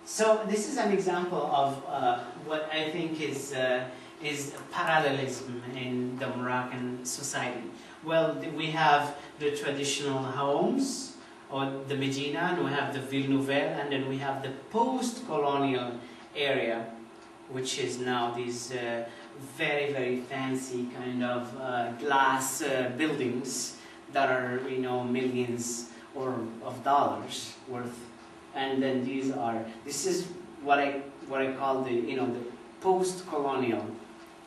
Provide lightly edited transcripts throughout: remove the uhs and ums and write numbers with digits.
So this is an example of what I think is parallelism in the Moroccan society. Well, we have the traditional homes, or the Medina, and we have the Ville Nouvelle, and then we have the post-colonial area, which is now these very, very fancy kind of glass buildings that are, you know, millions of dollars worth. And then this is what I call the, you know, the post-colonial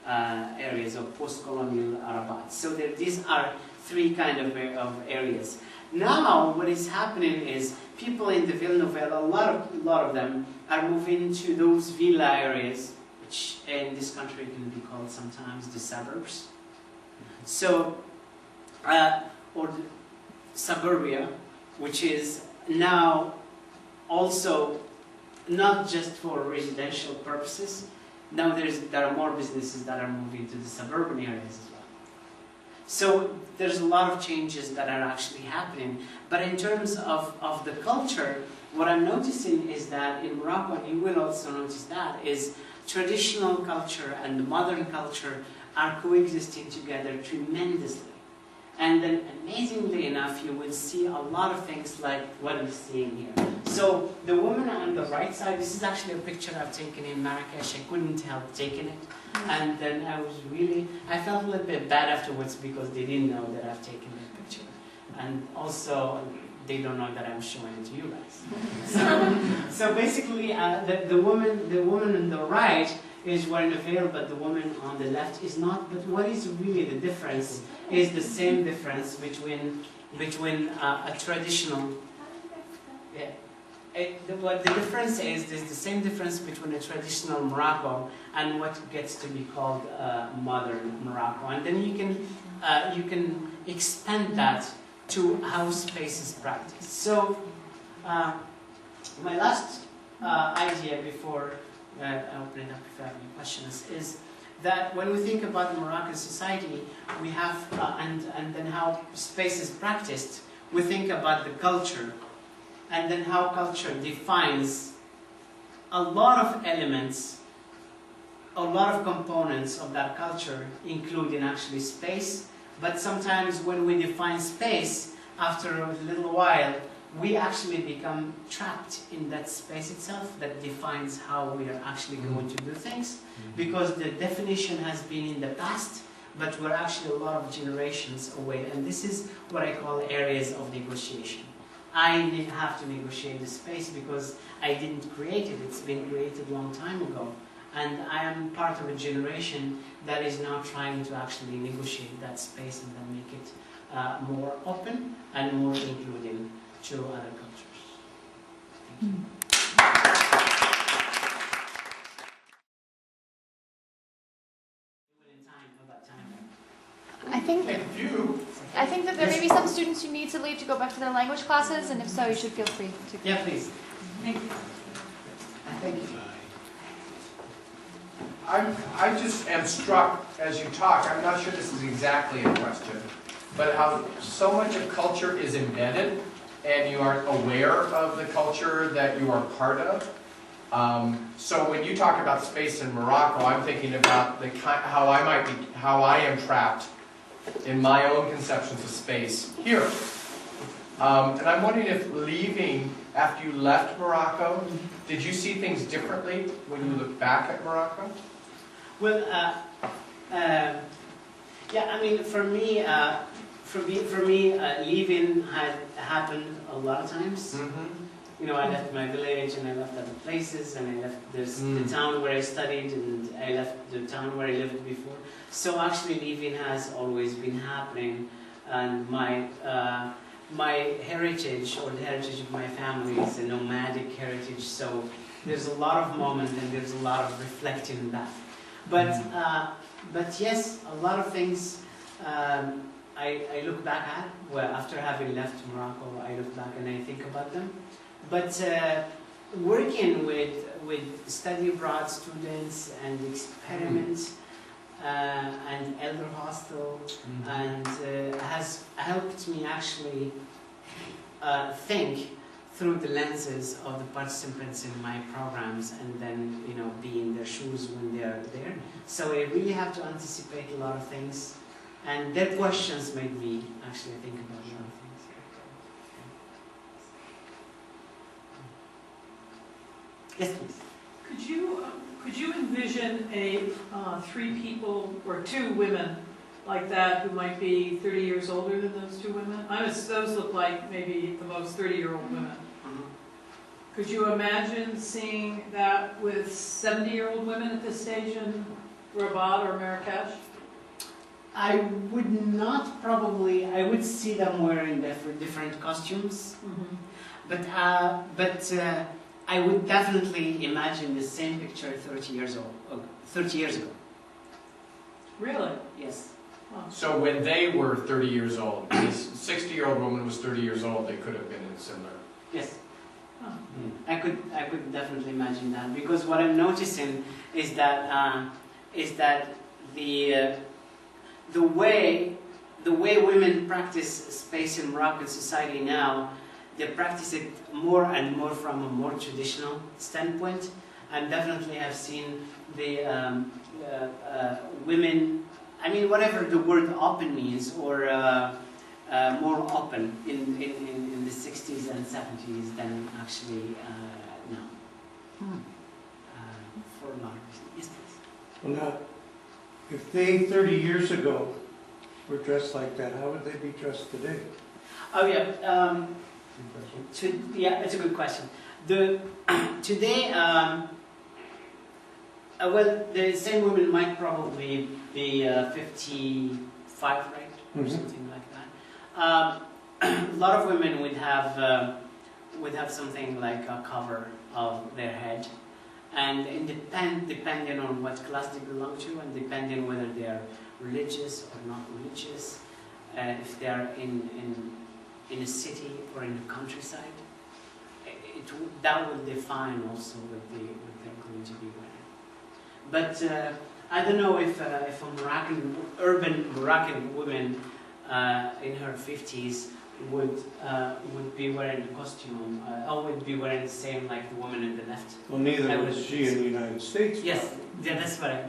areas of post-colonial Arabat. So these are three kind of areas. Now what is happening is people in the Ville Nouvelle, a lot of them are moving to those villa areas, which in this country can be called sometimes the suburbs. So, or the suburbia, which is now also not just for residential purposes. Now there are more businesses that are moving to the suburban areas as well. So there's a lot of changes that are actually happening. But in terms of the culture, what I'm noticing is that in Morocco, and you will also notice that, is traditional culture and the modern culture are coexisting together tremendously. And then, amazingly enough, you will see a lot of things like what we're seeing here. So, the woman on the right side, this is actually a picture I've taken in Marrakesh. I couldn't help taking it. And then I felt a little bit bad afterwards because they didn't know that I've taken that picture. And also, they don't know that I'm showing it to you guys. So basically, the woman on the right is wearing a veil, but the woman on the left is not. But what is really the difference is the same difference between a traditional. Yeah. What the difference is the same difference between a traditional Morocco and what gets to be called modern Morocco, and then you can expand that to how space is practiced. So, my last idea before I open it up if you have any questions is that when we think about the Moroccan society, we have and then how space is practiced, we think about the culture, and then how culture defines a lot of elements, a lot of components of that culture, including actually space. But sometimes when we define space, after a little while, we actually become trapped in that space itself that defines how we are actually going to do things. Because the definition has been in the past, but we're actually a lot of generations away. And this is what I call areas of negotiation. I have to negotiate the space because I didn't create it. It's been created a long time ago. And I am part of a generation that is now trying to actually negotiate that space and then make it more open and more including to other cultures. Thank you. I think that there may be some students who need to leave to go back to their language classes, and if so, you should feel free to. Yeah, please. Thank you. Thank you. I just am struck as you talk. I'm not sure this is exactly a question, but how so much of culture is embedded and you aren't aware of the culture that you are part of. So when you talk about space in Morocco, I'm thinking about how I am trapped in my own conceptions of space here. And I'm wondering if leaving, after you left Morocco, did you see things differently when you look back at Morocco? Well, yeah, I mean, for me, leaving had happened a lot of times. You know, I left my village and I left other places and I left the town where I studied and I left the town where I lived before. So actually leaving has always been happening, and my heritage, or the heritage of my family, is a nomadic heritage, so there's a lot of moment and there's a lot of reflecting back. But yes, a lot of things I look back at, well, after having left Morocco, I look back and I think about them. But working with study abroad students and experiments and elder hostel and has helped me actually think through the lenses of the participants in my programs, and then be in their shoes when they are there. So I really have to anticipate a lot of things, and their questions made me actually think about a lot of things. Yes, please. Could you envision a 3 people or 2 women like that who might be 30 years older than those 2 women? Those look like maybe the most 30-year-old women. Could you imagine seeing that with 70-year-old women at this stage in Rabat or Marrakesh? I would not probably. I would see them wearing different costumes, but I would definitely imagine the same picture 30 years ago. Really? Yes. So when they were 30 years old, this 60-year-old woman was 30 years old, they could have been in similar. Yes. I could definitely imagine that, because what I'm noticing is that the way women practice space in Moroccan society now, they practice it more and more from a more traditional standpoint. And definitely have seen the women, I mean, whatever the word open means, or more open in the 60s and 70s than actually now. For a lot of reasons. Yes, please. Well, now, if they 30 years ago were dressed like that, how would they be dressed today? Oh yeah. Yeah, it's a good question. Today, well, the same woman might probably be 55, right, or something like that. A lot of women would have something like a cover of their head, and depending on what class they belong to, and depending whether they are religious or not religious, if they are in a city or in the countryside, that will define also what they're going to be wearing. But I don't know if a urban Moroccan woman in her 50s would be wearing a costume, or would be wearing the same like the woman in the left. Well, neither was she in the United States. Yes, probably. yeah, that's what I